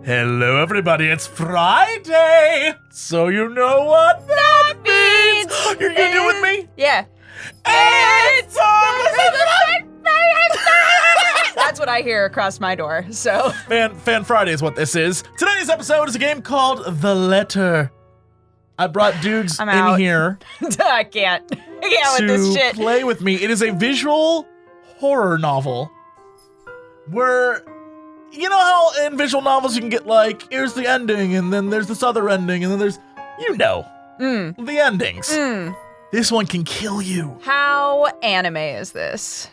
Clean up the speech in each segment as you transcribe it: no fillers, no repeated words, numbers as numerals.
Hello, everybody. It's Friday. So you know what that means. You're going to do it with me? Yeah. It's That's what I hear across my door, so. Fan Friday is what this is. Today's episode is a game called The Letter. I brought dudes I'm in out. here I can't with this to shit. play with me. It is a visual horror novel where, you know how in visual novels you can get like, here's the ending, and then there's this other ending, and then there's, the endings. This one can kill you. How anime is this?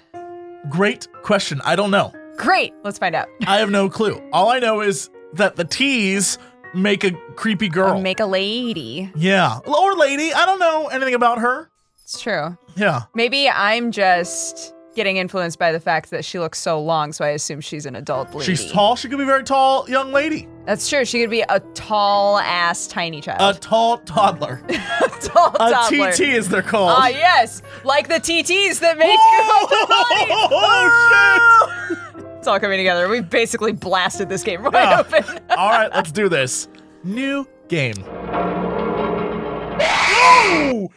Great question. I don't know. Great, let's find out. I have no clue. All I know is that the T's make a creepy girl. Or make a lady. Yeah. Or lady. I don't know anything about her. It's true. Yeah. Maybe I'm just getting influenced by the fact that she looks so long, so I assume she's an adult lady. She's tall. She could be a very tall young lady. That's true. She could be a tall-ass tiny child. A tall toddler. A tall toddler. A TT as they're called. Ah, yes. Like the TTs that make Oh, shit! It's all coming together. We've basically blasted this game wide open. All right, let's do this. New game. No!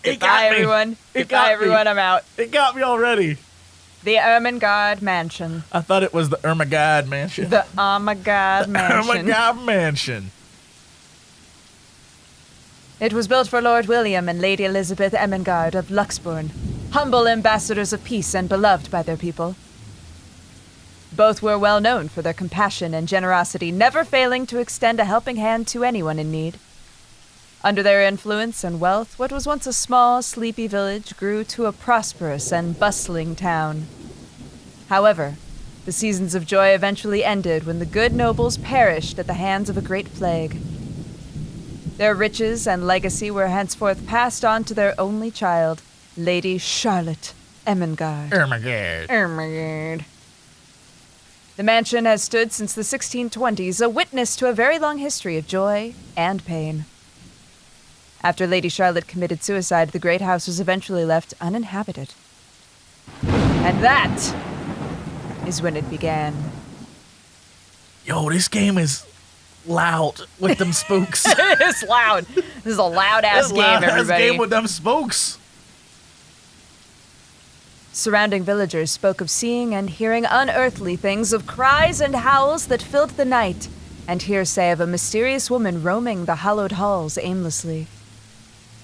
Goodbye, everyone. Goodbye, everyone. I'm out. It got me already. The Ermengarde Mansion. I thought it was the Ermengarde Mansion. The Ermengarde Mansion. Ermengarde Mansion. It was built for Lord William and Lady Elizabeth Ermengarde of Luxbourne, humble ambassadors of peace and beloved by their people. Both were well known for their compassion and generosity, never failing to extend a helping hand to anyone in need. Under their influence and wealth, what was once a small, sleepy village grew to a prosperous and bustling town. However, the seasons of joy eventually ended when the good nobles perished at the hands of a great plague. Their riches and legacy were henceforth passed on to their only child, Lady Charlotte Ermengarde. Ermengarde. The mansion has stood since the 1620s, a witness to a very long history of joy and pain. After Lady Charlotte committed suicide, the great house was eventually left uninhabited. And that is when it began. Yo, this game is loud with them spooks. It's loud. This is a loud-ass game, everybody. Game with them spooks. Surrounding villagers spoke of seeing and hearing unearthly things, of cries and howls that filled the night, and hearsay of a mysterious woman roaming the hallowed halls aimlessly.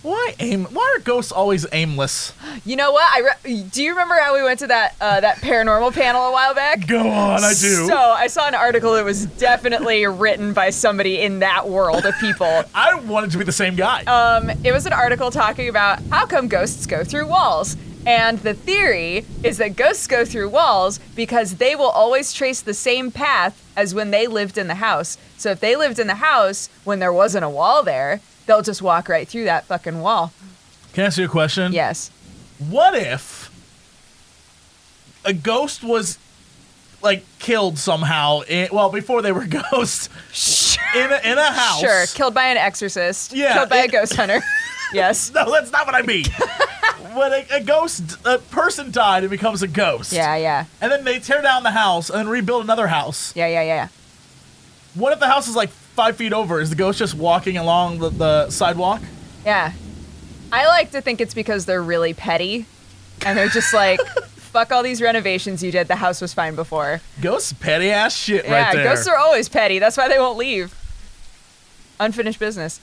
Why are ghosts always aimless? You know what? Do you remember how we went to that paranormal panel a while back? Go on, I do. So I saw an article that was definitely written by somebody in that world of people. I wanted to be the same guy. It was an article talking about how come ghosts go through walls. And the theory is that ghosts go through walls because they will always trace the same path as when they lived in the house. So if they lived in the house when there wasn't a wall there, they'll just walk right through that fucking wall. Can I ask you a question? Yes. What if a ghost was, like, killed somehow, before they were ghosts, in a house? Sure, killed by an exorcist. Yeah, killed by a ghost hunter. Yes. No, that's not what I mean. When a person died and becomes a ghost. Yeah. And then they tear down the house and then rebuild another house. Yeah. What if the house is like 5 feet over? Is the ghost just walking along the sidewalk? Yeah. I like to think it's because they're really petty. And they're just like, fuck all these renovations you did. The house was fine before. Ghosts petty ass shit right there. Yeah, ghosts are always petty. That's why they won't leave. Unfinished business.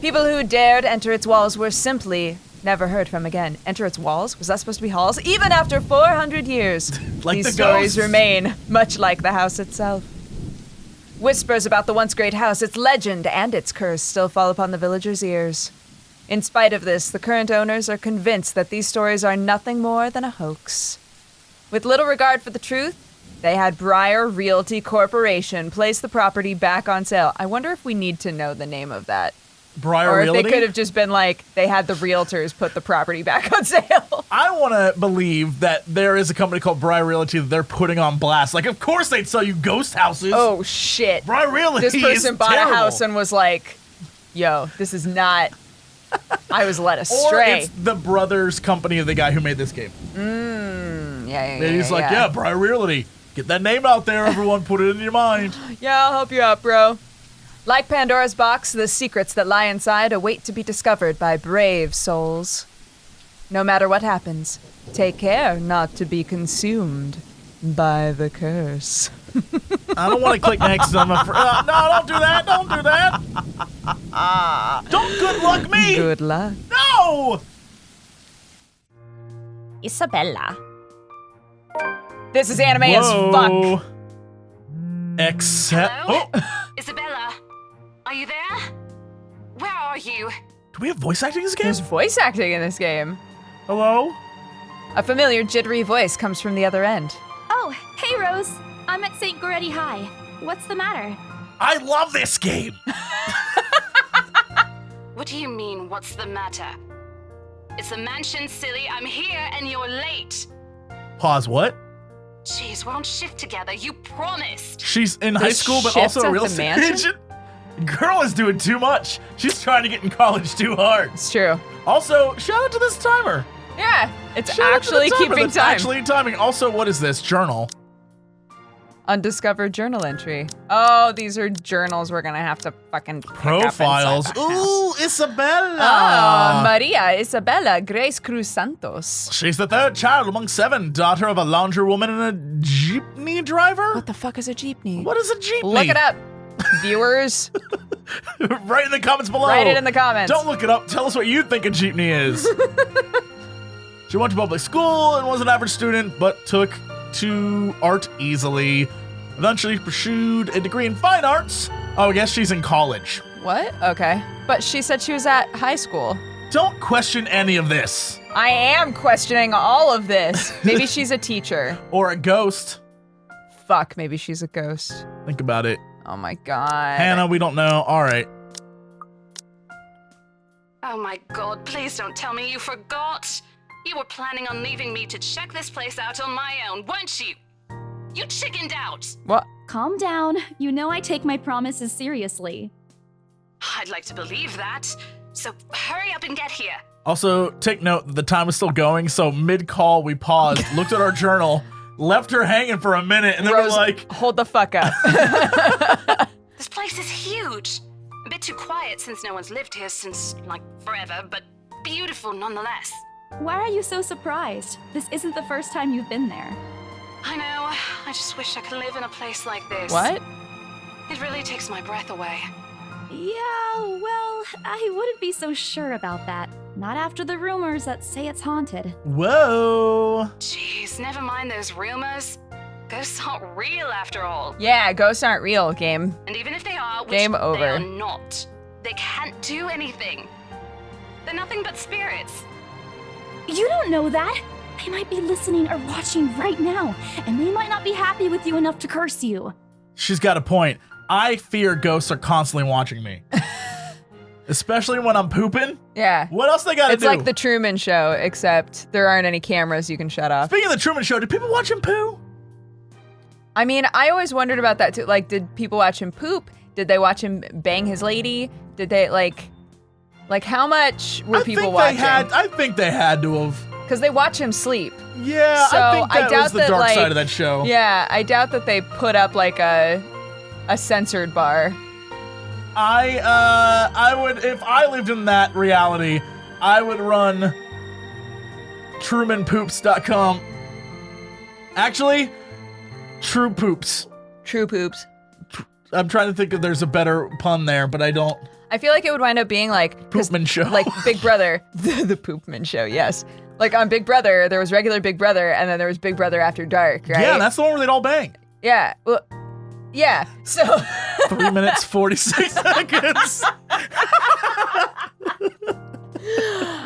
People who dared enter its walls were simply never heard from again. Enter its walls? Was that supposed to be halls? Even after 400 years, like these the stories ghosts. remain, much like the house itself. Whispers about the once great house, its legend, and its curse still fall upon the villagers' ears. In spite of this, the current owners are convinced that these stories are nothing more than a hoax. With little regard for the truth, they had Briar Realty Corporation place the property back on sale. I wonder if we need to know the name of that. Briar Or if Realty? they could have just been like, they had the realtors put the property back on sale. I want to believe that there is a company called Briar Realty that they're putting on blast. Like, of course they'd sell you ghost houses. Oh, shit. Briar Realty This person is bought terrible. a house and was like, yo, this is not... I was led Or astray. it's the brother's company of the guy who made this game. Yeah. And he's like, yeah, Briar Realty. Get that name out there, everyone. Put it in your mind. Yeah, I'll help you out, bro. Like Pandora's box, the secrets that lie inside await to be discovered by brave souls. No matter what happens, take care not to be consumed by the curse. I don't want to click next. I'm afraid. No, don't do that. Don't do that. Don't good luck me. Good luck. No. Isabella. This is anime as fuck. Except. Hello? Oh. Isabella, are you there? Where are you? Do we have voice acting in this game? There's voice acting in this game. Hello? A familiar jittery voice comes from the other end. Oh, hey, Rose. I'm at St. Goretti High. What's the matter? I love this game. What do you mean, what's the matter? It's a mansion, silly. I'm here and you're late. Pause, what? Jeez, we're on shift together. You promised. She's in high There's school, but shifts also a at real the estate mansion? agent? Girl is doing too much. She's trying to get in college too hard. It's true. Also, shout out to this timer. Yeah, it's Shout out to the actually timer keeping that's time. Actually timing. Also, what is this? Journal. Undiscovered journal entry. Oh, these are journals we're gonna have to fucking pick Profiles. Up inside the house. Ooh, Isabella. Oh, Maria Isabella Grace Cruz Santos. She's the third child among 7, daughter of a laundrywoman and a jeepney driver? What the fuck is a jeepney? What is a jeepney? Look it up, viewers. Write in the comments below. Write it in the comments. Don't look it up. Tell us what you think a jeepney is. She went to public school and was an average student, but took to art easily. Eventually pursued a degree in fine arts. Oh, I guess she's in college. What? Okay. But she said she was at high school. Don't question any of this. I am questioning all of this. Maybe she's a teacher. Or a ghost. Fuck, maybe she's a ghost. Think about it. Oh my god. Hannah, we don't know. All right. Oh my god, please don't tell me you forgot. You were planning on leaving me to check this place out on my own, weren't you? You chickened out. What? Calm down. You know I take my promises seriously. I'd like to believe that. So hurry up and get here. Also, take note that the time was still going, so mid-call we paused, looked at our journal, left her hanging for a minute, and then Rose, we're like, hold the fuck up. This place is huge. A bit too quiet since no one's lived here since, like, forever, but beautiful nonetheless. Why are you so surprised? This isn't the first time you've been there. I know. I just wish I could live in a place like this. What? It really takes my breath away. Yeah, well, I wouldn't be so sure about that. Not after the rumors that say it's haunted. whoa. Jeez, never mind those rumors. Ghosts aren't real after all. Yeah, ghosts aren't real, game. And even if they are, which Game they over. are not, they can't do anything. They're nothing but spirits. You don't know that. They might be listening or watching right now, and they might not be happy with you enough to curse you. She's got a point. I fear ghosts are constantly watching me. Especially when I'm pooping. Yeah. What else they gotta It's do? like the Truman Show, except there aren't any cameras you can shut off. Speaking of the Truman Show, did people watch him poo? I mean, I always wondered about that too. Like, did people watch him poop? Did they watch him bang his lady? Did they, like how much were people watching? I think they had to have. Because they watch him sleep. Yeah, So, I think I that doubt was the that, dark like- side of that show. Yeah, I doubt that they put up like a censored bar. I would, if I lived in that reality, I would run TrumanPoops.com. Actually, True Poops. True poops. I'm trying to think if there's a better pun there, but I don't. I feel like it would wind up being like 'cause, Poopman Show. like Big Brother, the Poopman Show. Yes, like on Big Brother, there was regular Big Brother, and then there was Big Brother After Dark, right? Yeah, that's the one where they'd all bang. yeah. Well, yeah. So 3 minutes, 46 seconds.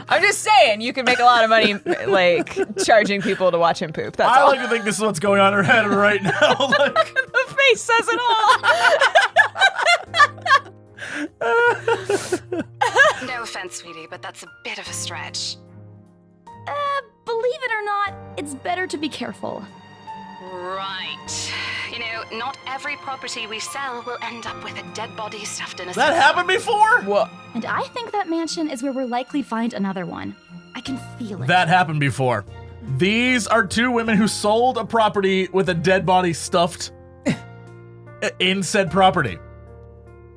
I'm just saying, you can make a lot of money like charging people to watch him poop. That's I all. like to think this is what's going on in her head right now. Like, The face says it all. No offense, sweetie, but that's a bit of a stretch. Believe it or not, it's better to be careful. Right. You know, not every property we sell will end up with a dead body stuffed in a that sack. happened before? Whoa. And I think that mansion is where we'll likely find another one. I can feel it. That happened before. These are two women who sold a property with a dead body stuffed in said property.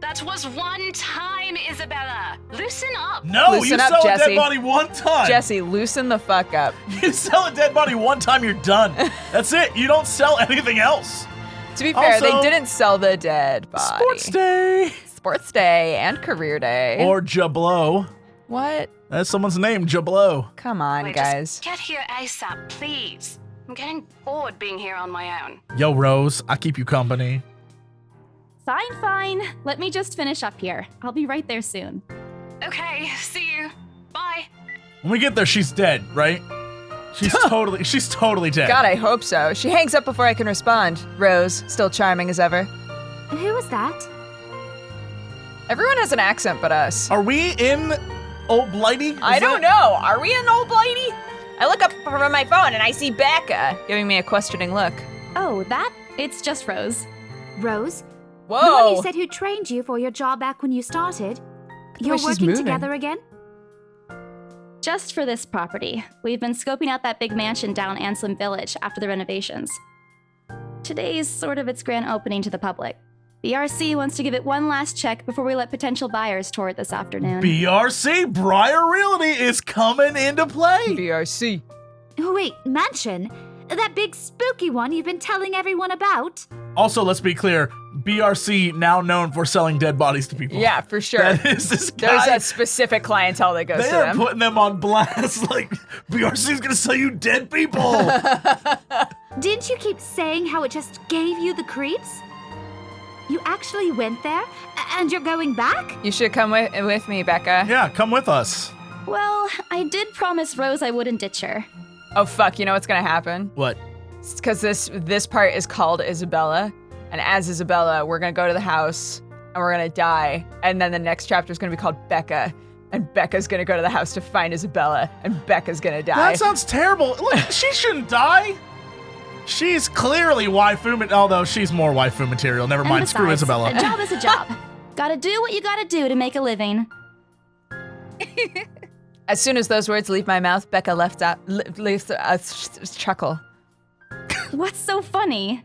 That was one time, Isabella. Loosen up. No, Loosen you up, sell a Jesse. dead body one time. Jesse, loosen the fuck up. You sell a dead body one time, you're done. That's it. You don't sell anything else. To be fair, Also, they didn't sell the dead body. Sports day. Sports day and career day. Or Jablo. What? That's someone's name, Jablo. Come on, Wait, guys. just get here ASAP, please. I'm getting bored being here on my own. Yo, Rose, I keep you company. Fine. Let me just finish up here. I'll be right there soon. Okay, see you. Bye. When we get there, she's dead, right? She's totally dead. God, I hope so. She hangs up before I can respond. Rose, still charming as ever. Who was that? Everyone has an accent but us. Are we in Old Blighty? I don't know. Are we in Old Blighty? I look up from my phone and I see Becca giving me a questioning look. Oh, that? It's just Rose. Rose, Whoa. the one you said who trained you for your job back when you started. way You're she's working moving. together again? Just for this property. We've been scoping out that big mansion down Anselm Village after the renovations. Today's sort of its grand opening to the public. BRC wants to give it one last check before we let potential buyers tour it this afternoon. BRC, Briar Realty is coming into play. BRC. Oh, wait, mansion? That big spooky one you've been telling everyone about? Also, let's be clear, BRC now known for selling dead bodies to people. Yeah, for sure. That is this There's guy. a specific clientele that goes They to are them. putting them on blast. Like, BRC's gonna sell you dead people. Didn't you keep saying how it just gave you the creeps? You actually went there? And you're going back? You should come with me, Becca. Yeah, come with us. Well, I did promise Rose I wouldn't ditch her. Oh, fuck. You know what's going to happen? What? Because this part is called Isabella. And as Isabella, we're going to go to the house and we're going to die. And then the next chapter is going to be called Becca. And Becca's going to go to the house to find Isabella. And Becca's going to die. That sounds terrible. Look, she shouldn't die. She's clearly waifu, although she's more waifu material. Never And mind. Screw besides, Isabella. A job is a job. Gotta do what you gotta do to make a living. As soon as those words leave my mouth, Becca leaves a chuckle. What's so funny?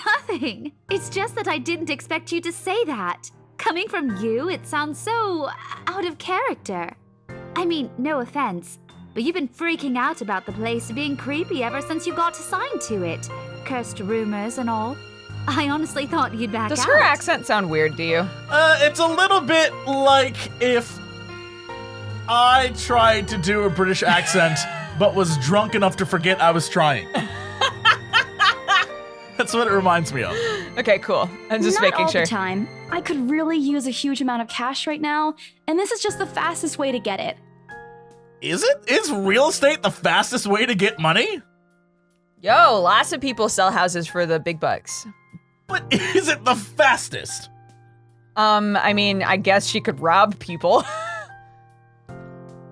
Nothing. It's just that I didn't expect you to say that. Coming from you, it sounds so out of character. I mean, no offense, but you've been freaking out about the place being creepy ever since you got assigned to it. Cursed rumors and all. I honestly thought you'd back Does out. her accent sound weird to you? It's a little bit like if I tried to do a British accent, but was drunk enough to forget I was trying. That's what it reminds me of. Okay, cool. I'm just Not making all sure. the time. I could really use a huge amount of cash right now, and this is just the fastest way to get it. Is it? Is real estate the fastest way to get money? Yo, lots of people sell houses for the big bucks. But is it the fastest? I mean, I guess she could rob people.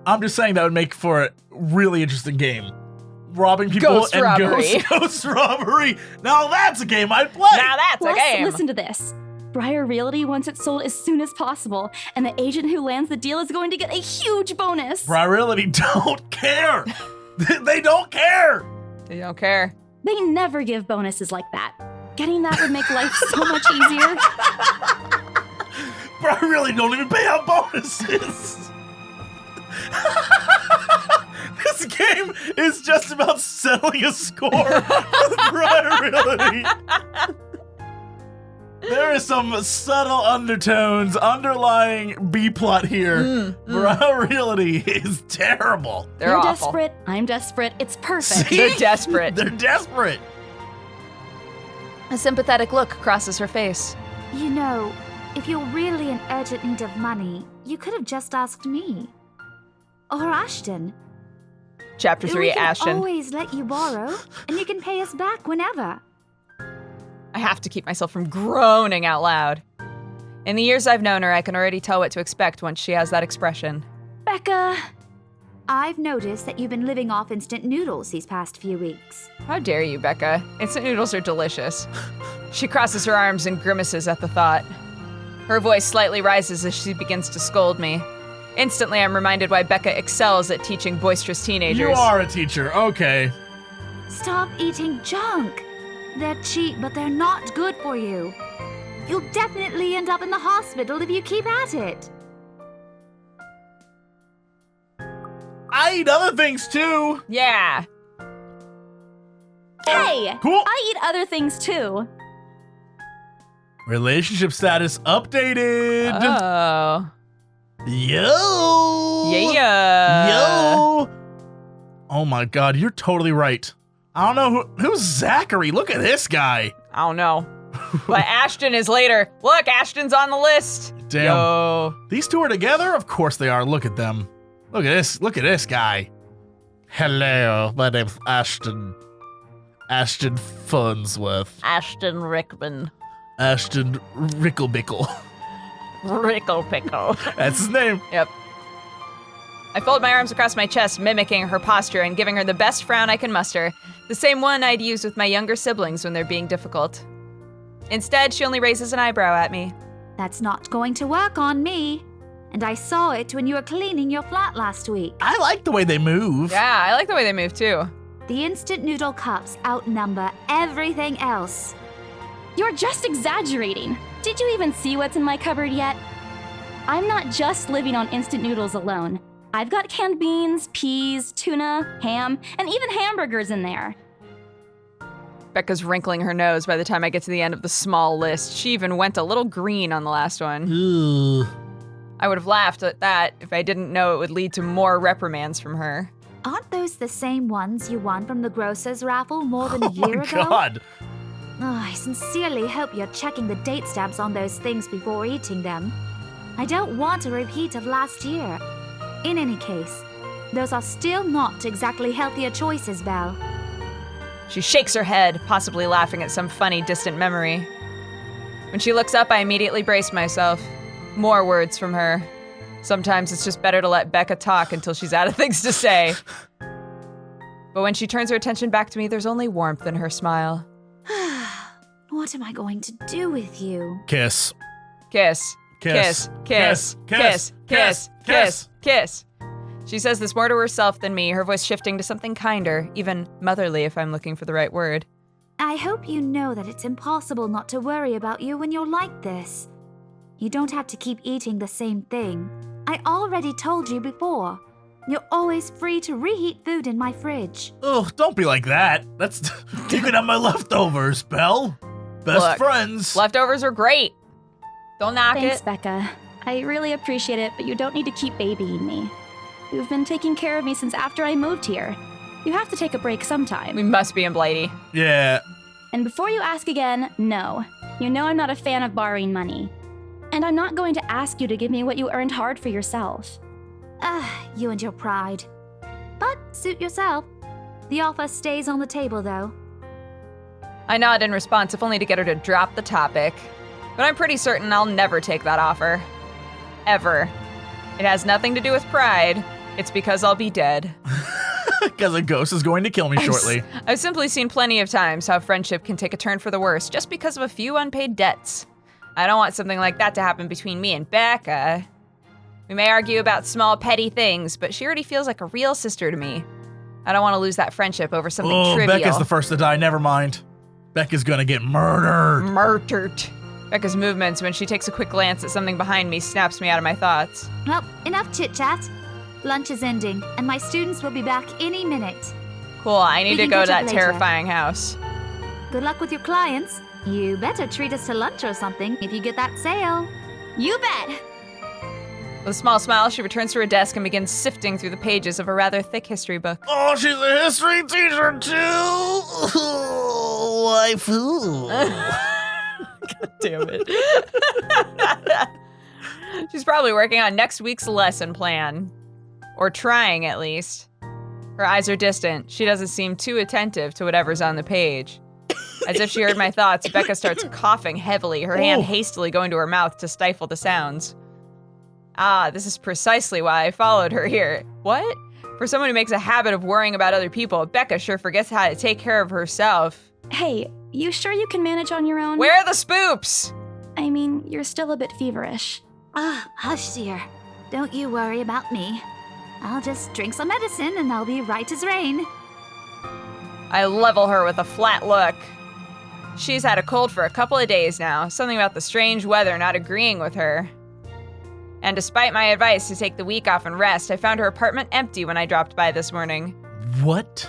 I'm just saying that would make for a really interesting game. Robbing people Ghost and robbery. ghost robbery. Now that's a game I'd play. Now that's Plus, a game. listen to this. Briar Realty wants it sold as soon as possible, and the agent who lands the deal is going to get a huge bonus. Briar Realty don't care. They don't care. They don't care. They never give bonuses like that. Getting that would make life so much easier. Briar Realty don't even pay out bonuses. This game is just about settling a score with Briar Realty. There is some subtle undertones underlying B-plot here. Briar Realty is terrible. They're You're awful. desperate. I'm desperate. It's perfect. See? They're desperate. They're desperate. A sympathetic look crosses her face. You know, if you're really in urgent need of money, you could have just asked me. Or Ashton. Chapter 3, We can Ashton. always let you borrow, and you can pay us back whenever. I have to keep myself from groaning out loud. In the years I've known her, I can already tell what to expect once she has that expression. Becca. I've noticed that you've been living off instant noodles these past few weeks. How dare you, Becca? Instant noodles are delicious. She crosses her arms and grimaces at the thought. Her voice slightly rises as she begins to scold me. Instantly, I'm reminded why Becca excels at teaching boisterous teenagers. You are a teacher, okay. Stop eating junk. They're cheap, but they're not good for you. You'll definitely end up in the hospital if you keep at it. I eat other things too. Yeah. Hey! Cool. I eat other things too. Relationship status updated. Oh. Yo. Yeah. Yo. Oh my God, you're totally right. I don't know who's Zachary. Look at this guy. I don't know. But Ashton is later. Look, Ashton's on the list. Damn. Yo. These two are together? Of course they are. Look at them. Look at this. Look at this guy. Hello, my name's Ashton. Ashton Farnsworth. Ashton Rickman. Ashton Ricklebickle. Rickle Pickle. That's his name. Yep. I fold my arms across my chest, mimicking her posture and giving her the best frown I can muster, the same one I'd use with my younger siblings when they're being difficult. Instead, she only raises an eyebrow at me. That's not going to work on me. And I saw it when you were cleaning your flat last week. I like the way they move. Yeah, I like the way they move too. The instant noodle cups outnumber everything else. You're just exaggerating. Did you even see what's in my cupboard yet? I'm not just living on instant noodles alone. I've got canned beans, peas, tuna, ham, and even hamburgers in there. Becca's wrinkling her nose by the time I get to the end of the small list. She even went a little green on the last one. Ugh. I would have laughed at that if I didn't know it would lead to more reprimands from her. Aren't those the same ones you won from the grocer's raffle more than a Oh year my ago? God. Oh, I sincerely hope you're checking the date stamps on those things before eating them. I don't want a repeat of last year. In any case, those are still not exactly healthier choices, Belle. She shakes her head, possibly laughing at some funny, distant memory. When she looks up, I immediately brace myself. More words from her. Sometimes it's just better to let Becca talk until she's out of things to say. But when she turns her attention back to me, there's only warmth in her smile. What am I going to do with you? Kiss. Kiss. Kiss. Kiss. Kiss. Kiss. Kiss. Kiss. She says this more to herself than me, her voice shifting to something kinder, even motherly if I'm looking for the right word. I hope you know that it's impossible not to worry about you when you're like this. You don't have to keep eating the same thing. I already told you before. You're always free to reheat food in my fridge. Oh, don't be like that. That's you can have my leftovers, Belle. Best Look, friends. Leftovers are great. Don't knock Thanks, it. Becca. I really appreciate it, but you don't need to keep babying me. You've been taking care of me since after I moved here. You have to take a break sometime. We must be in Blighty. Yeah. And before you ask again, no. You know I'm not a fan of borrowing money. And I'm not going to ask you to give me what you earned hard for yourself. You and your pride. But suit yourself. The offer stays on the table, though. I nod in response, if only to get her to drop the topic. But I'm pretty certain I'll never take that offer. Ever. It has nothing to do with pride. It's because I'll be dead. Because a ghost is going to kill me shortly. I've simply seen plenty of times how friendship can take a turn for the worse just because of a few unpaid debts. I don't want something like that to happen between me and Becca. We may argue about small, petty things, but she already feels like a real sister to me. I don't want to lose that friendship over something trivial. Becca's the first to die. Never mind. Becca's gonna get murdered. Murdered. Becca's movements when she takes a quick glance at something behind me snaps me out of my thoughts. Well, enough chit-chat. Lunch is ending, and my students will be back any minute. Cool, I need We to can go to catch up that later. terrifying house. Good luck with your clients. You better treat us to lunch or something if you get that sale. You bet! With a small smile, she returns to her desk and begins sifting through the pages of a rather thick history book. Oh, she's a history teacher too. Waifu. God damn it. She's probably working on next week's lesson plan. Or trying, at least. Her eyes are distant. She doesn't seem too attentive to whatever's on the page. As if she heard my thoughts, Becca starts coughing heavily, her hand hastily going to her mouth to stifle the sounds. Ah, this is precisely why I followed her here. What? For someone who makes a habit of worrying about other people, Becca sure forgets how to take care of herself. Hey, you sure you can manage on your own? Where are the spoops? I mean, you're still a bit feverish. Hush, dear. Don't you worry about me. I'll just drink some medicine and I'll be right as rain. I level her with a flat look. She's had a cold for a couple of days now, something about the strange weather not agreeing with her. And despite my advice to take the week off and rest, I found her apartment empty when I dropped by this morning. What?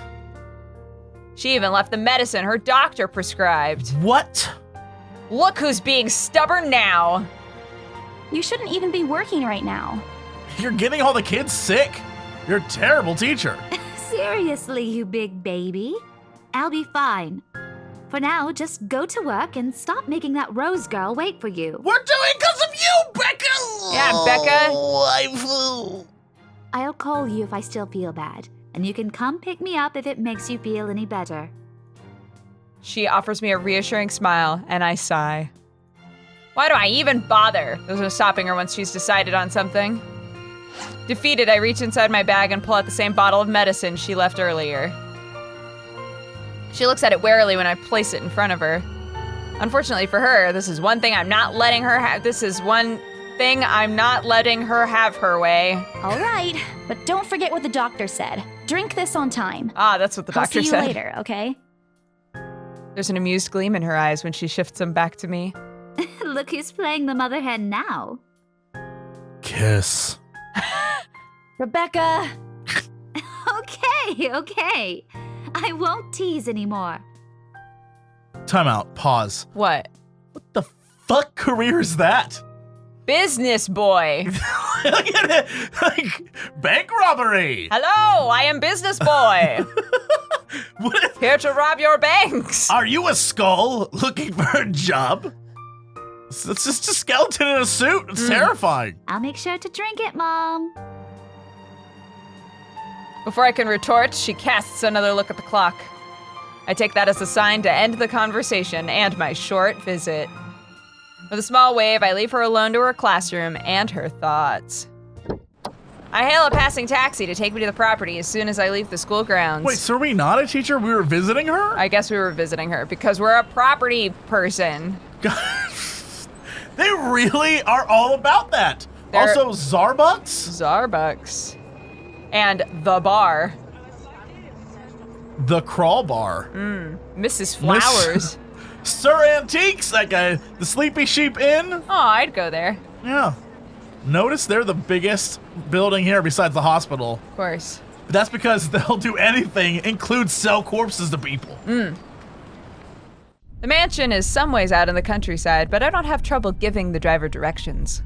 She even left the medicine her doctor prescribed. What? Look who's being stubborn now. You shouldn't even be working right now. You're getting all the kids sick. You're a terrible teacher. Seriously, you big baby. I'll be fine. For now, just go to work and stop making that Rose girl wait for you. We're doing because of you, Becca! Yeah, Becca. Oh, I flew. I'll call you if I still feel bad, and you can come pick me up if it makes you feel any better. She offers me a reassuring smile, and I sigh. Why do I even bother? There's no stopping her once she's decided on something. Defeated, I reach inside my bag and pull out the same bottle of medicine she left earlier. She looks at it warily when I place it in front of her. Unfortunately for her, this is one thing I'm not letting her have. Her way. All right, but don't forget what the doctor said. Drink this on time. Ah, that's what the doctor I'll see said. you later, okay? There's an amused gleam in her eyes when she shifts them back to me. Look who's playing the mother hen now. Kiss. Rebecca! Okay. I won't tease anymore. Time out. Pause. What? What the fuck career is that? Business boy. Look at it. Like, bank robbery. Hello, I am business boy. What? Here to rob your banks. Are you a skull looking for a job? It's just a skeleton in a suit. It's terrifying. I'll make sure to drink it, Mom. Before I can retort, she casts another look at the clock. I take that as a sign to end the conversation and my short visit. With a small wave, I leave her alone to her classroom and her thoughts. I hail a passing taxi to take me to the property as soon as I leave the school grounds. Wait, so are we not a teacher? We were visiting her? I guess we were visiting her because we're a property person. They really are all about that. They're- Also, Zarbucks? Zarbucks. And the bar. The Crawl Bar. Mrs. Flowers. Sir Antiques, that guy. The Sleepy Sheep Inn. Oh, I'd go there. Yeah. Notice they're the biggest building here besides the hospital. Of course. But that's because they'll do anything, include sell corpses to people. The mansion is some ways out in the countryside, but I don't have trouble giving the driver directions.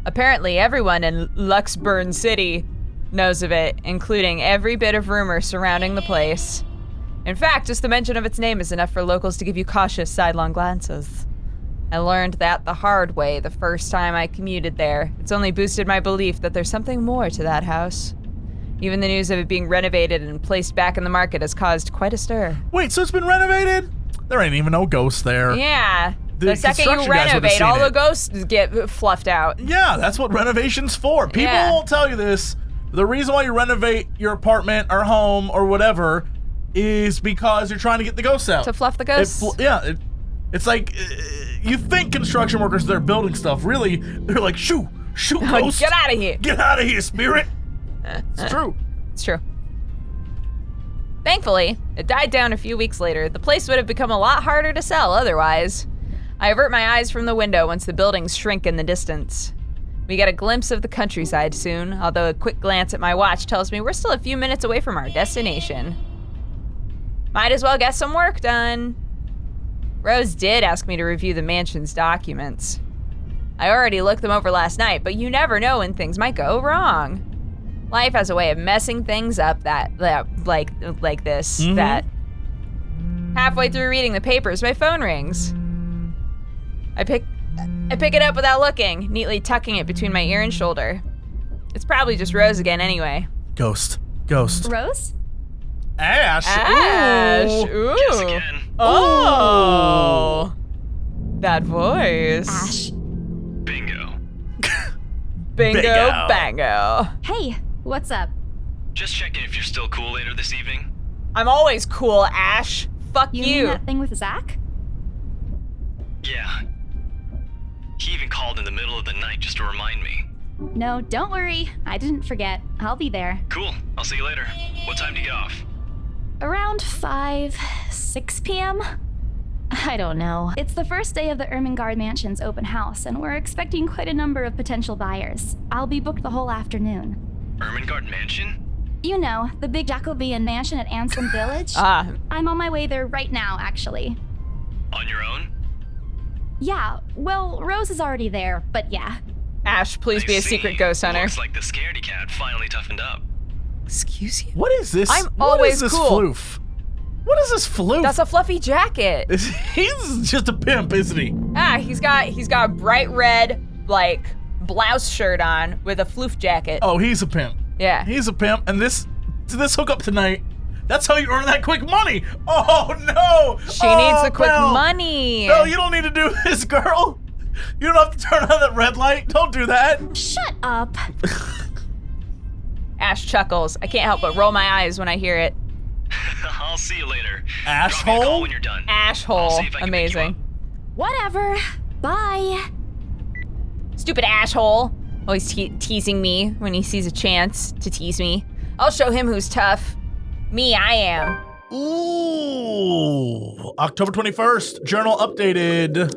Apparently, everyone in Luxburn City knows of it, including every bit of rumor surrounding the place. In fact, just the mention of its name is enough for locals to give you cautious sidelong glances. I learned that the hard way the first time I commuted there. It's only boosted my belief that there's something more to that house. Even the news of it being renovated and placed back in the market has caused quite a stir. Wait, so it's been renovated? There ain't even no ghosts there. Yeah. The The second you construction guys would've renovate, seen all the it. ghosts get fluffed out. Yeah, that's what renovation's for. People Yeah. won't tell you this. The reason why you renovate your apartment or home or whatever is because you're trying to get the ghosts out. To fluff the ghosts? It's like you think construction workers, they're building stuff. Really, they're like, shoot, ghosts. Get out of here. Get out of here, spirit. It's true. It's true. Thankfully, it died down a few weeks later. The place would have become a lot harder to sell otherwise. I avert my eyes from the window once the buildings shrink in the distance. We get a glimpse of the countryside soon, although a quick glance at my watch tells me we're still a few minutes away from our destination. Might as well get some work done. Rose did ask me to review the mansion's documents. I already looked them over last night, but you never know when things might go wrong. Life has a way of messing things up that like this. That halfway through reading the papers, my phone rings. I pick it up without looking, neatly tucking it between my ear and shoulder. It's probably just Rose again anyway. Ghost. Rose? Ash. Ash! Ooh. Guess again. Oh! That voice. Ash. Bingo. Bingo bango. Hey, what's up? Just checking if you're still cool later this evening. I'm always cool, Ash. Fuck You you. mean that thing with Zach? Yeah. He even called in the middle of the night just to remind me. No, don't worry. I didn't forget. I'll be there. Cool. I'll see you later. What time do you get off? Around 6 p.m.? I don't know. It's the first day of the Ermengarde Mansion's open house, and we're expecting quite a number of potential buyers. I'll be booked the whole afternoon. Ermengarde Mansion? You know, the big Jacobean mansion at Ansem Village? I'm on my way there right now, actually. On your own? Yeah, well, Rose is already there, but yeah. Ash, please be a secret ghost hunter. Looks like the scaredy cat finally toughened up. Excuse you? What is this? I'm What always is this cool. floof? What is this floof? That's a fluffy jacket. He's just a pimp, isn't he? He's got a bright red, like, blouse shirt on with a floof jacket. Oh, he's a pimp. Yeah. He's a pimp, and this hookup tonight, that's how you earn that quick money. Oh, no. She needs the quick Belle. money. No, you don't need to do this, girl. You don't have to turn on that red light. Don't do that. Shut up. Ash chuckles. I can't help but roll my eyes when I hear it. I'll see you later. Drop me a call Asshole? when you're done. Ashhole. I'll see if I can pick you Amazing. up. Whatever. Bye. Stupid asshole. Always teasing me when he sees a chance to tease me. I'll show him who's tough. Me, I am. Ooh. October 21st. Journal updated.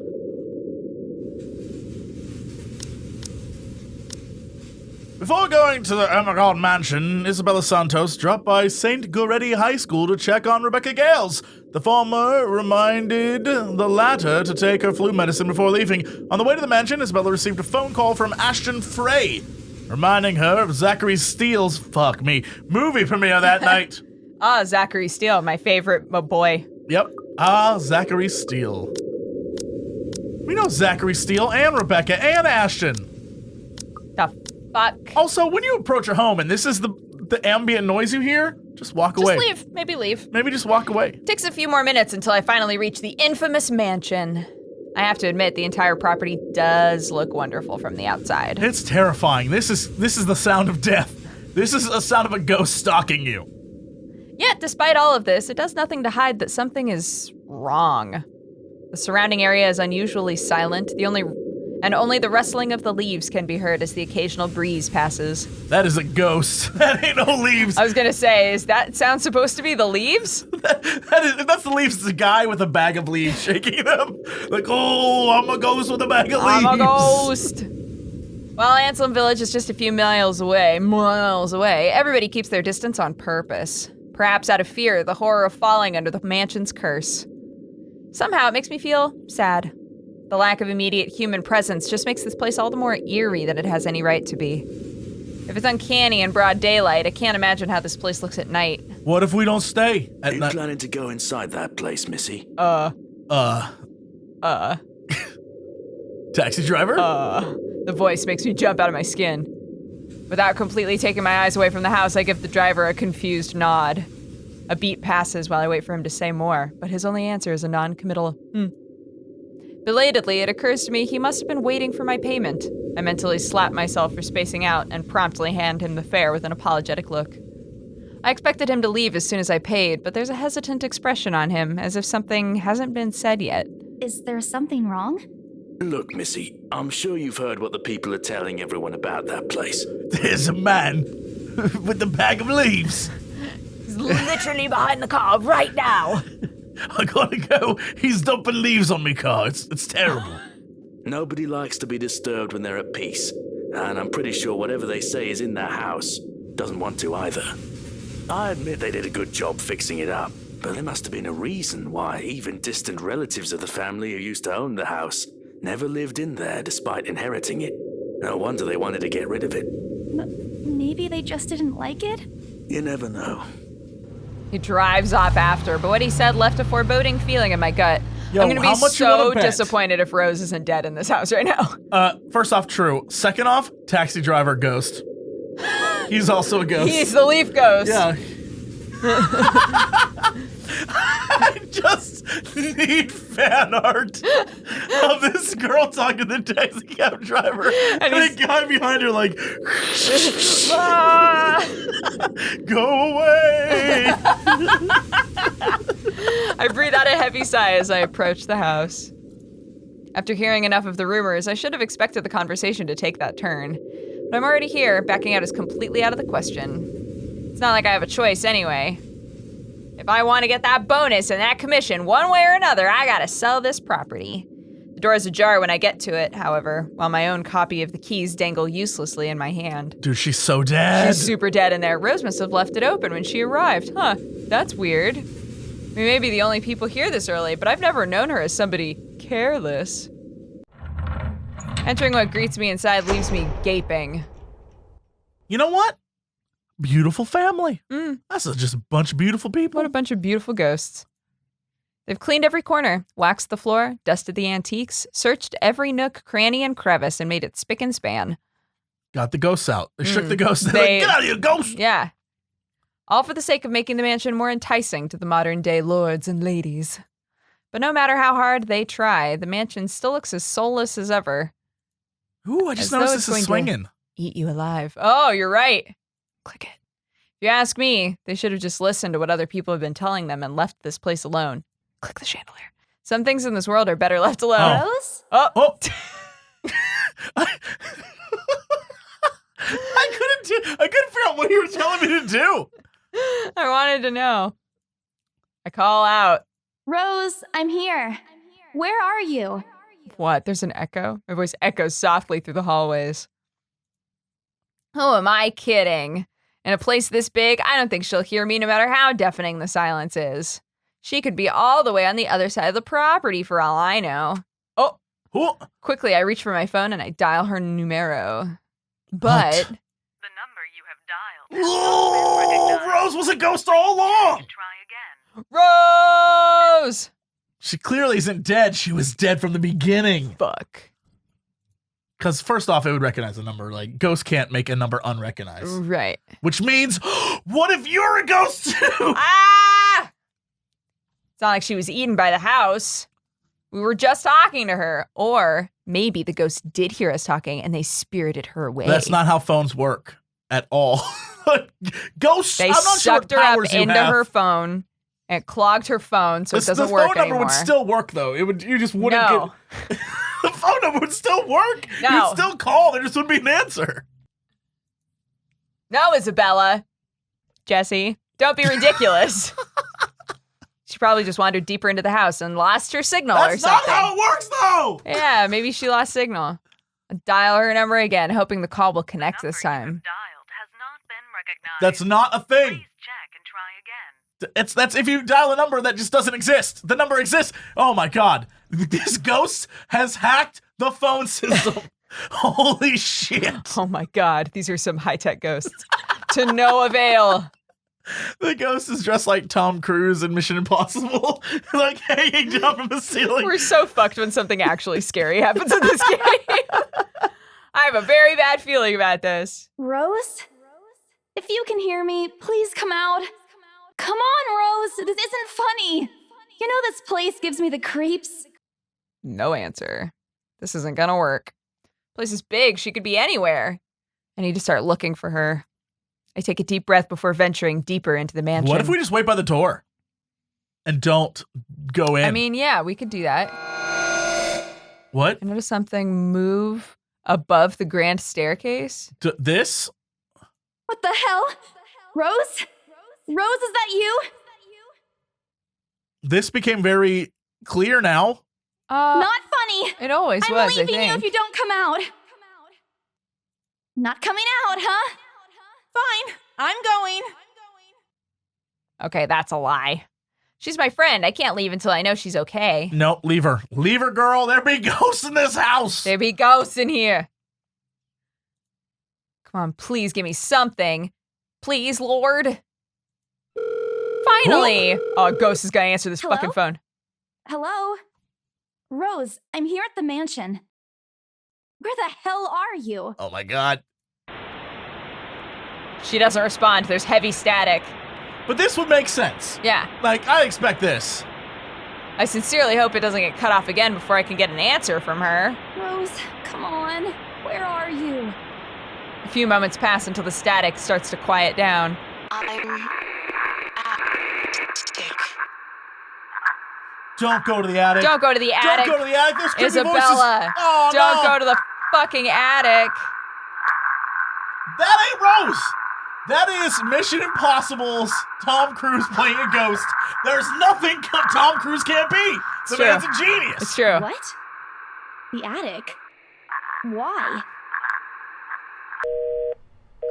Before going to the Ermengarde Mansion, Isabella Santos dropped by St. Goretti High School to check on Rebecca Gales. The former reminded the latter to take her flu medicine before leaving. On the way to the mansion, Isabella received a phone call from Ashton Frey, reminding her of Zachary Steele's, movie premiere that night. Zachary Steele, my favorite boy. Yep. Zachary Steele. We know Zachary Steele and Rebecca and Ashton. The fuck? Also, when you approach her home and this is the ambient noise you hear, just walk away. Just leave. Maybe leave. Maybe just walk away. Takes a few more minutes until I finally reach the infamous mansion. I have to admit, the entire property does look wonderful from the outside. It's terrifying. This is the sound of death. This is a sound of a ghost stalking you. Yet, despite all of this, it does nothing to hide that something is wrong. The surrounding area is unusually silent. Only the rustling of the leaves can be heard as the occasional breeze passes. That is a ghost. That ain't no leaves. I was gonna say, is that sound supposed to be the leaves? That's the leaves. It's a guy with a bag of leaves shaking them. Like, oh, I'm a ghost with a bag of leaves. I'm a ghost. While Ansem Village is just a few miles away, everybody keeps their distance on purpose. Perhaps out of fear, the horror of falling under the mansion's curse. Somehow it makes me feel sad. The lack of immediate human presence just makes this place all the more eerie than it has any right to be. If it's uncanny in broad daylight, I can't imagine how this place looks at night. What if we don't stay at Are you night? planning to go inside that place, Missy? Taxi driver? The voice makes me jump out of my skin. Without completely taking my eyes away from the house, I give the driver a confused nod. A beat passes while I wait for him to say more, but his only answer is a non-committal Belatedly, it occurs to me he must have been waiting for my payment. I mentally slap myself for spacing out and promptly hand him the fare with an apologetic look. I expected him to leave as soon as I paid, but there's a hesitant expression on him, as if something hasn't been said yet. Is there something wrong? Look, Missy, I'm sure you've heard what the people are telling everyone about that place. There's a man with the bag of leaves. He's literally behind the car right now. I gotta go. He's dumping leaves on me car. It's terrible. Nobody likes to be disturbed when they're at peace, and I'm pretty sure whatever they say is in that house doesn't want to either. I admit they did a good job fixing it up, but there must have been a reason why even distant relatives of the family who used to own the house never lived in there despite inheriting it. No wonder they wanted to get rid of it. Maybe they just didn't like it? You never know. He drives off after, but what he said left a foreboding feeling in my gut. Yo, I'm gonna how be much you wanna so bet? disappointed if Rose isn't dead in this house right now. First off, true. Second off, taxi driver ghost. He's also a ghost. He's the leaf ghost. Yeah. I just need fan art of this girl talking to the taxi cab driver and the guy behind her like, Ah! go away. I breathe out a heavy sigh as I approach the house. After hearing enough of the rumors, I should have expected the conversation to take that turn. But I'm already here. Backing out is completely out of the question. It's not like I have a choice anyway. If I want to get that bonus and that commission one way or another, I gotta sell this property. The door is ajar when I get to it, however, while my own copy of the keys dangle uselessly in my hand. Dude, she's so dead. She's super dead in there. Rose must have left it open when she arrived. Huh, that's weird. We may be the only people here this early, but I've never known her as somebody careless. Entering what greets me inside leaves me gaping. You know what? Beautiful family. That's just a bunch of beautiful people. What a bunch of beautiful ghosts. They've cleaned every corner, waxed the floor, dusted the antiques, searched every nook, cranny, and crevice, and made it spick and span. Got the ghosts out. They shook the ghosts. They're like, get out of here, ghost! Yeah. All for the sake of making the mansion more enticing to the modern-day lords and ladies. But no matter how hard they try, the mansion still looks as soulless as ever. Ooh, I just noticed this is swinging. Eat you alive. Oh, you're right. Click it. If you ask me, they should have just listened to what other people have been telling them and left this place alone. Click the chandelier. Some things in this world are better left alone. Rose? Oh. I couldn't figure out what you were telling me to do. I wanted to know. I call out. Rose, I'm here. Where are you? What? There's an echo? My voice echoes softly through the hallways. Who am I kidding? In a place this big, I don't think she'll hear me no matter how deafening the silence is. She could be all the way on the other side of the property for all I know. Oh! Quickly, I reach for my phone and I dial her numero. But... The number you have dialed. Oh, Rose was a ghost all along! Try again. Rose! She clearly isn't dead. She was dead from the beginning. Fuck. Because first off, it would recognize the number. Like, ghosts can't make a number unrecognized. Right. Which means, what if you're a ghost too? Ah! It's not like she was eaten by the house. We were just talking to her. Or maybe the ghost did hear us talking and they spirited her away. That's not how phones work at all. Ghosts, They I'm not sucked sure her what up powers you into have. her phone and clogged her phone so it doesn't work anymore. The phone number would still work, though. It would. You just wouldn't No. get... The phone number would still work. No. You'd still call. There just wouldn't be an answer. No, Isabella. Jesse, don't be ridiculous. She probably just wandered deeper into the house and lost her signal or something. That's not how it works, though! Yeah, maybe she lost signal. I'll dial her number again, hoping the call will connect this time. Dialed has not been recognized. That's not a thing. Please check and try again. That's if you dial a number that just doesn't exist. The number exists. Oh my god. This ghost has hacked the phone system. Holy shit. Oh my god, these are some high-tech ghosts. To no avail. The ghost is dressed like Tom Cruise in Mission Impossible. Like hanging down from the ceiling. We're so fucked when something actually scary happens in this game. I have a very bad feeling about this. Rose? If you can hear me, please come out. Come on, Rose. This isn't funny. You know this place gives me the creeps. No answer. This isn't gonna work. Place is big. She could be anywhere. I need to start looking for her. I take a deep breath before venturing deeper into the mansion. What if we just wait by the door and don't go in? I mean, yeah, we could do that. What? I noticed something move above the grand staircase. This? What the hell? Rose? Rose, is that you? This became very clear now. Not funny. It always I'm was, I leaving think. you if you don't come out. Not coming out, huh? Fine, I'm going. Okay, that's a lie. She's my friend. I can't leave until I know she's okay. No, leave her. Leave her, girl. There be ghosts in this house. There be ghosts in here. Come on, please give me something. Please, Lord. Finally. Oh, Ghost is gonna answer this Hello? fucking phone. Hello? Rose, I'm here at the mansion. Where the hell are you? Oh my god. She doesn't respond. There's heavy static. But this would make sense. Yeah. Like, I expect this. I sincerely hope it doesn't get cut off again before I can get an answer from her. Rose, come on. Where are you? A few moments pass until the static starts to quiet down. Don't go to the attic. Don't go to the attic. Don't go to the attic. There's creepy Isabella. voices. Oh, Don't no. go to the fucking attic. That ain't Rose. That is Mission Impossible's Tom Cruise playing a ghost. There's nothing Tom Cruise can't be. The man's a genius. It's true. What? The attic? Why?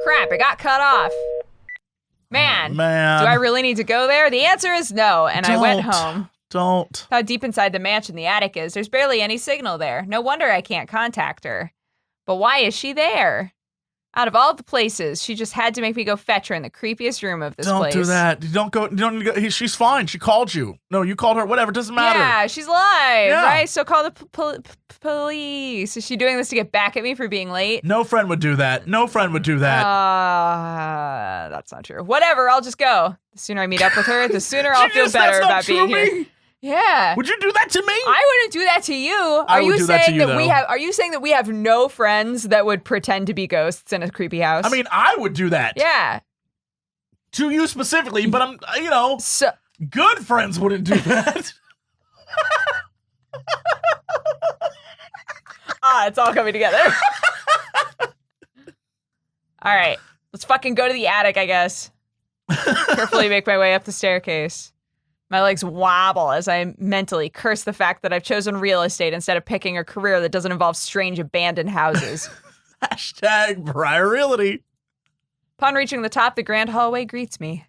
Crap, it got cut off. Man. Do I really need to go there? The answer is no, and I went home. Don't. How deep inside the mansion the attic is, there's barely any signal there. No wonder I can't contact her. But why is she there? Out of all the places, she just had to make me go fetch her in the creepiest room of this place. Don't do that. Don't need to go. She's fine. She called you. No, you called her. Whatever. It doesn't matter. Yeah, she's alive, right? So call the police. Is she doing this to get back at me for being late? No friend would do that. No friend would do that. That's not true. Whatever, I'll just go. The sooner I meet up with her, the sooner I'll feel better about being here. Yeah. Would you do that to me? I wouldn't do that to you. Are you saying that we have no friends that would pretend to be ghosts in a creepy house? I mean, I would do that. Yeah. To you specifically, but I'm, good friends wouldn't do that. It's all coming together. All right. Let's fucking go to the attic, I guess. Carefully make my way up the staircase. My legs wobble as I mentally curse the fact that I've chosen real estate instead of picking a career that doesn't involve strange abandoned houses. Hashtag Briar Realty. Upon reaching the top, the grand hallway greets me.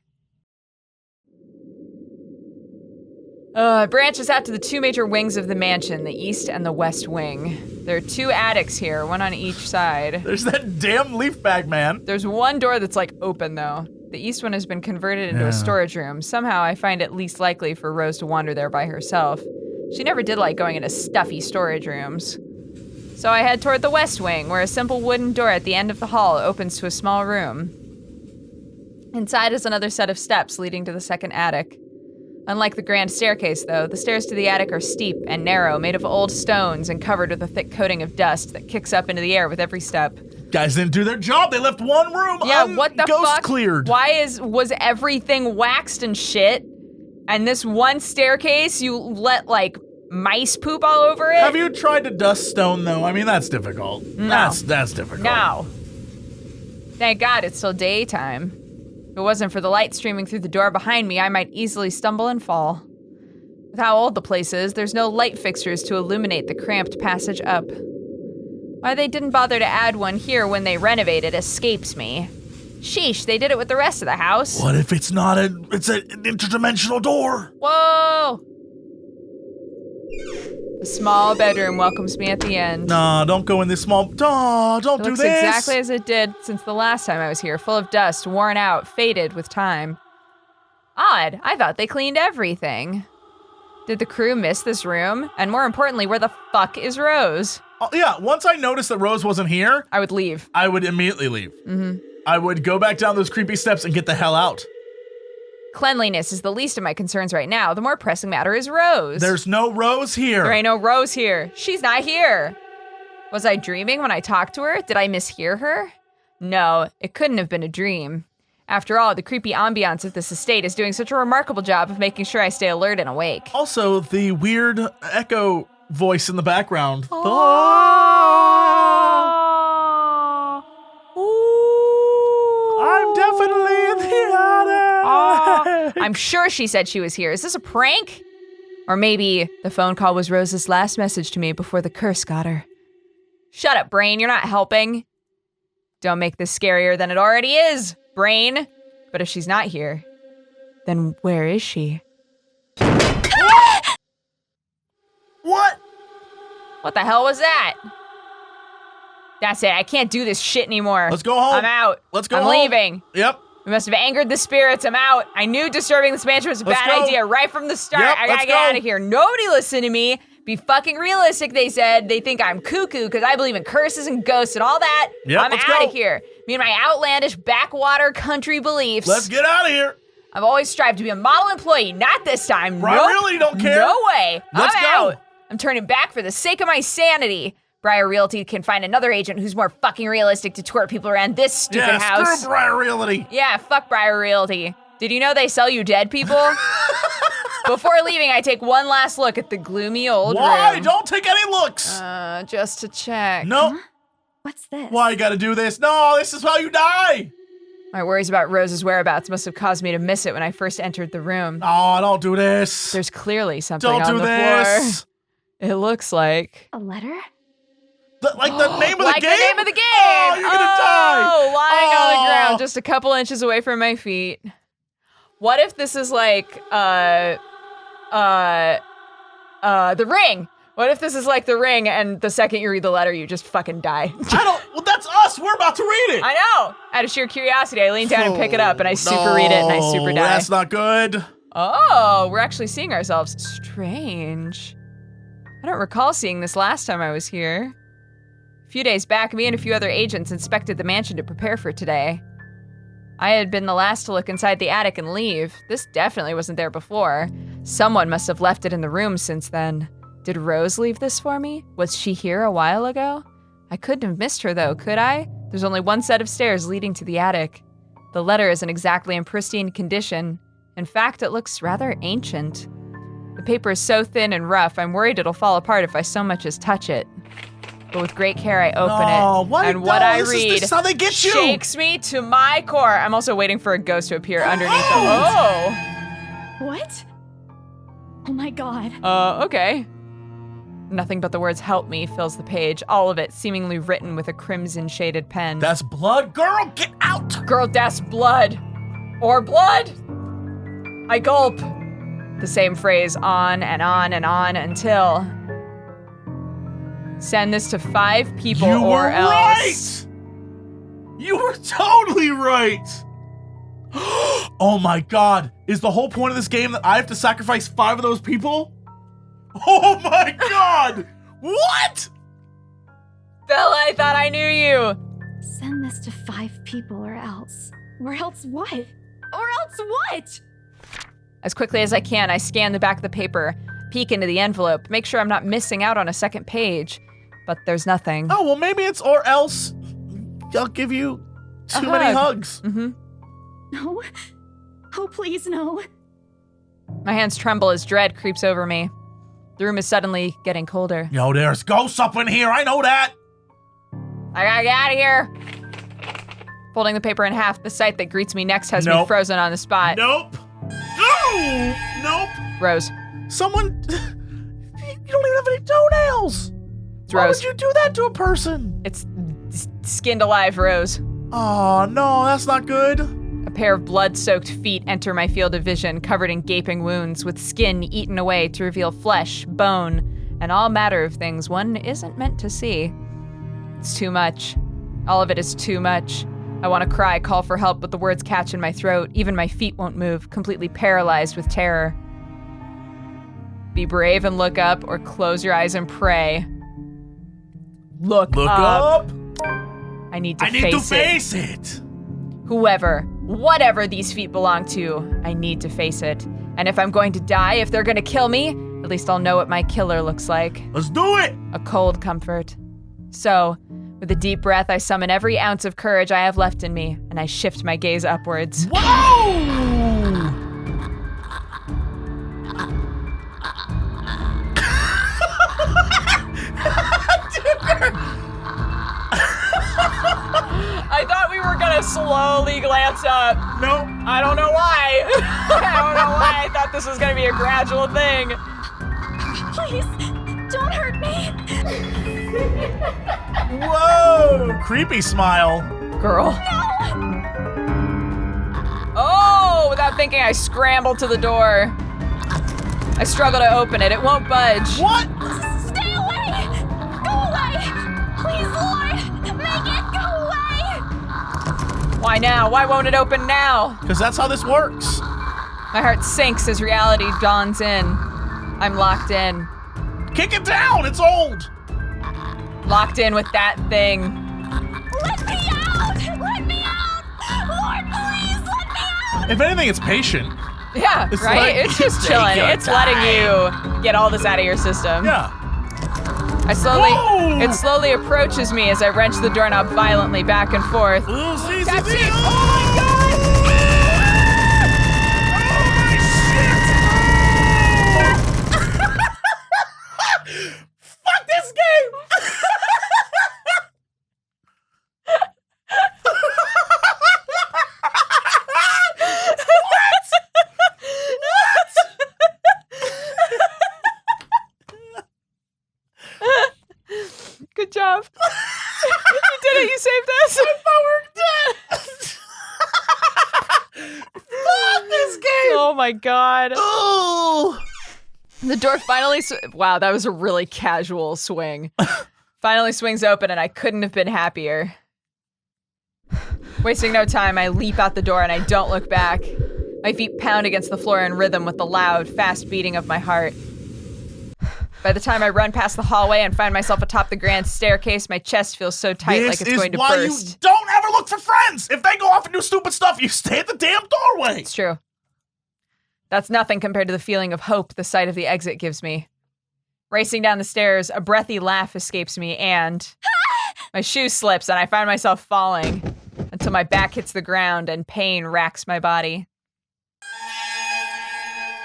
It branches out to the two major wings of the mansion, the east and the west wing. There are two attics here, one on each side. There's that damn leaf bag man. There's one door that's open though. The east one has been converted into a storage room. Somehow I find it least likely for Rose to wander there by herself. She never did like going into stuffy storage rooms. So I head toward the west wing, where a simple wooden door at the end of the hall opens to a small room. Inside is another set of steps leading to the second attic. Unlike the grand staircase, though, the stairs to the attic are steep and narrow, made of old stones and covered with a thick coating of dust that kicks up into the air with every step. Guys didn't do their job. They left one room what the ghost fuck? Cleared. Why was everything waxed and shit? And this one staircase, you let, mice poop all over it? Have you tried to dust stone, though? I mean, that's difficult. No. That's difficult. No. Thank God it's still daytime. If it wasn't for the light streaming through the door behind me, I might easily stumble and fall. With how old the place is, there's no light fixtures to illuminate the cramped passage up. Why they didn't bother to add one here when they renovated escapes me. Sheesh, they did it with the rest of the house. What if it's not it's an interdimensional door? Whoa! A small bedroom welcomes me at the end. Nah, don't go in this small... don't do this! It looks exactly as it did since the last time I was here, full of dust, worn out, faded with time. Odd, I thought they cleaned everything. Did the crew miss this room? And more importantly, where the fuck is Rose? Oh, yeah, once I noticed that Rose wasn't here... I would leave. I would immediately leave. Mm-hmm. I would go back down those creepy steps and get the hell out. Cleanliness is the least of my concerns right now. The more pressing matter is Rose. There's no Rose here. There ain't no Rose here. She's not here. Was I dreaming when I talked to her? Did I mishear her? No, it couldn't have been a dream. After all, the creepy ambiance of this estate is doing such a remarkable job of making sure I stay alert and awake. Also, the weird echo voice in the background. I'm definitely in the attic. I'm sure she said she was here. Is this a prank? Or maybe the phone call was Rose's last message to me before the curse got her. Shut up, Brain. You're not helping. Don't make this scarier than it already is, Brain. But if she's not here, then where is she? What? What the hell was that? That's it. I can't do this shit anymore. Let's go home. I'm out. Let's go I'm home. leaving. Yep. We must have angered the spirits. I'm out. I knew disturbing this mansion was a Let's bad go. idea right from the start. Yep, I gotta let's get go. out of here. Nobody listen to me. Be fucking realistic, they said. They think I'm cuckoo because I believe in curses and ghosts and all that. Yep, I'm let's out go. of here. Me and my outlandish backwater country beliefs. Let's get out of here. I've always strived to be a model employee. Not this time. Briar Nope. Realty don't care. No way. Let's I'm go. out. I'm turning back for the sake of my sanity. Briar Realty can find another agent who's more fucking realistic to tour people around this stupid house. Screw Briar Realty. Yeah, fuck Briar Realty. Did you know they sell you dead people? Before leaving, I take one last look at the gloomy old room. Why? Don't take any looks. Just to check. No. What's this? Why you gotta do this? No, this is how you die! My worries about Rose's whereabouts must have caused me to miss it when I first entered the room. Oh, don't do this. There's clearly something Don't on do the this. floor. It looks like... A letter? Like the name of the like game? the name of the game! Oh, you're gonna die! Lying on the Oh. ground, just a couple inches away from my feet. What if this is like, The Ring? What if this is like The Ring, and the second you read the letter, you just fucking die? Well, that's us. We're about to read it. I know. Out of sheer curiosity, I lean down and pick it up, and I super read it, and I super die. That's not good. Oh, we're actually seeing ourselves. Strange. I don't recall seeing this last time I was here. A few days back, me and a few other agents inspected the mansion to prepare for today. I had been the last to look inside the attic and leave. This definitely wasn't there before. Someone must have left it in the room since then. Did Rose leave this for me? Was she here a while ago? I couldn't have missed her though, could I? There's only one set of stairs leading to the attic. The letter isn't exactly in pristine condition. In fact, it looks rather ancient. The paper is so thin and rough, I'm worried it'll fall apart if I so much as touch it. But with great care, I open it, and what I read this is how they get you. shakes me to my core. I'm also waiting for a ghost to appear underneath the... Oh! What? Oh my god. Okay. Nothing but the words "help me" fills the page, all of it seemingly written with a crimson-shaded pen. That's blood, girl. Get out. Girl, that's blood. Or blood. I gulp. The same phrase on and on and on until... Send this to 5 people You or were else. right. You were totally right. Oh my god. Is the whole point of this game that I have to sacrifice 5 of those people? Oh my god. What? Bella, I thought I knew you. Send this to 5 people or else. Or else what? Or else what? As quickly as I can, I scan the back of the paper, peek into the envelope, make sure I'm not missing out on a second page. But there's nothing. Oh, well, maybe it's or else I'll give you too many hugs. Mm-hmm. No. Oh, please, no. My hands tremble as dread creeps over me. The room is suddenly getting colder. Yo, there's ghosts up in here. I know that. I gotta get out of here. Folding the paper in half, the sight that greets me next has me Nope. frozen on the spot. Nope. No. Nope. Rose. Someone. You don't even have any toenails. It's Why Rose. would you do that to a person? It's skinned alive, Rose. Oh, no, that's not good. A pair of blood-soaked feet enter my field of vision, covered in gaping wounds, with skin eaten away to reveal flesh, bone, and all matter of things one isn't meant to see. It's too much. All of it is too much. I want to cry, call for help, but the words catch in my throat. Even my feet won't move, completely paralyzed with terror. Be brave and look up, or close your eyes and pray. Look up. I need to face it. Whoever, whatever these feet belong to, I need to face it. And if I'm going to die, if they're going to kill me, at least I'll know what my killer looks like. Let's do it. A cold comfort. So, with a deep breath, I summon every ounce of courage I have left in me, and I shift my gaze upwards. Whoa! I thought we were gonna slowly glance up. Nope. I don't know why. I don't know why I thought this was gonna be a gradual thing. Please, don't hurt me. Whoa! Creepy smile. Girl. Oh, without thinking, I scramble to the door. I struggle to open it. It won't budge. What? Stay away! Go away! Please, Lord, make it go away! Why now? Why won't it open now? Because that's how this works. My heart sinks as reality dawns in. I'm locked in. Kick it down. It's old. Locked in with that thing. Let me out! Let me out! Lord, please, let me out! If anything, it's patient. Yeah, It's right? like, It's just take chilling. your It's letting you get all this out of your system. Yeah. It slowly approaches me as I wrench the doorknob violently back and forth. Oh, see, That's see, it. see. Oh my god! Fuck this game! Good job. You did it. You saved us. I thought we were dead. Fuck this game. Oh my god. Oh. The door finally. Wow, that was a really casual swing. Finally swings open, and I couldn't have been happier. Wasting no time, I leap out the door and I don't look back. My feet pound against the floor in rhythm with the loud, fast beating of my heart. By the time I run past the hallway and find myself atop the grand staircase, my chest feels so tight like it's going to burst. This is why you don't ever look for friends! If they go off and do stupid stuff, you stay at the damn doorway! It's true. That's nothing compared to the feeling of hope the sight of the exit gives me. Racing down the stairs, a breathy laugh escapes me and my shoe slips and I find myself falling until my back hits the ground and pain racks my body.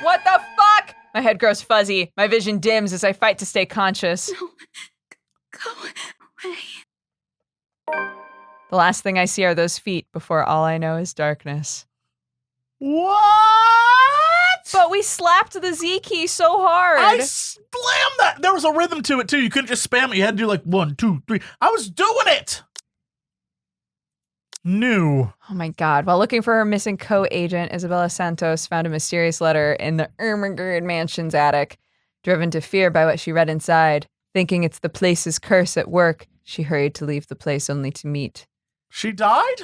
What the fuck? My head grows fuzzy. My vision dims as I fight to stay conscious. No. Go away. The last thing I see are those feet before all I know is darkness. What? But we slapped the Z key so hard. I slammed that. There was a rhythm to it too. You couldn't just spam it. You had to do like 1, 2, 3. I was doing it. New. Oh my god. While looking for her missing co-agent, Isabella Santos found a mysterious letter in the Ermengarde mansion's attic. Driven to fear by what she read inside, thinking it's the place's curse at work, she hurried to leave the place only to meet. She died?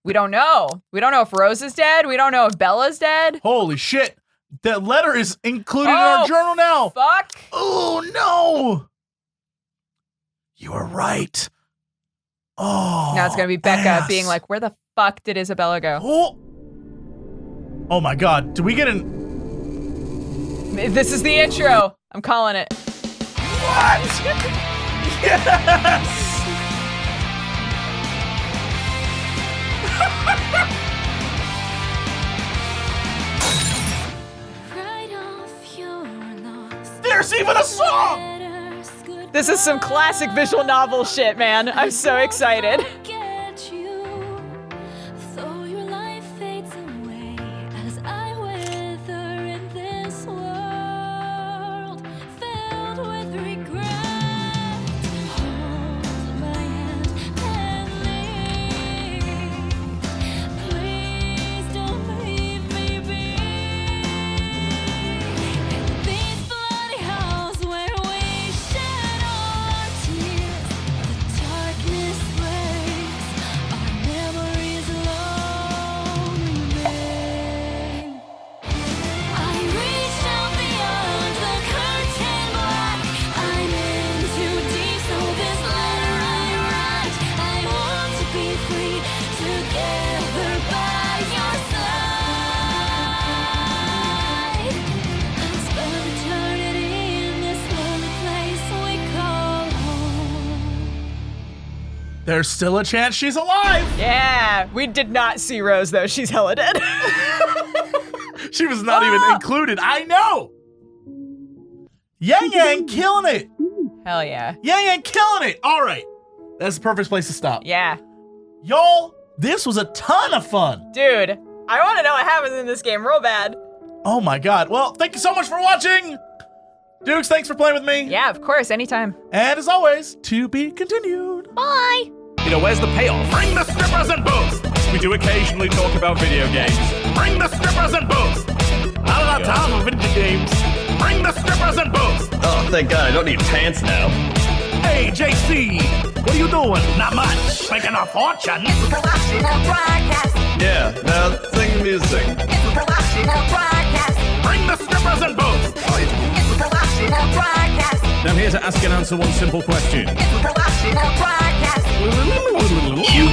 We don't know. We don't know if Rose is dead. We don't know if Bella's dead. Holy shit. That letter is included in our journal now. Fuck. Oh, no. You were right. Oh. Now it's going to be Becca ass. being like, where the fuck did Isabella go? Oh my god. Did we get an... This is the intro. I'm calling it. What? Yes! There's even a song! This is some classic visual novel shit, man. I'm so excited. There's still a chance she's alive. Yeah, we did not see Rose though. She's hella dead. She was not even included. I know. Yangyang killing it. Hell yeah. Yangyang killing it. All right. That's the perfect place to stop. Yeah. Y'all, this was a ton of fun. Dude, I want to know what happens in this game real bad. Oh my god. Well, thank you so much for watching. Dukes, thanks for playing with me. Yeah, of course, anytime. And as always, to be continued. Bye. You know, where's the payoff? Bring the strippers and booze! We do occasionally talk about video games. Bring the strippers and booze! Not enough time for video games. Bring the strippers and booze! Oh, thank God, I don't need pants now. Hey, JC, what are you doing? Not much. Making a fortune. Yeah, now sing the music. Bring the strippers and booze! I'm here to ask and answer one simple question. You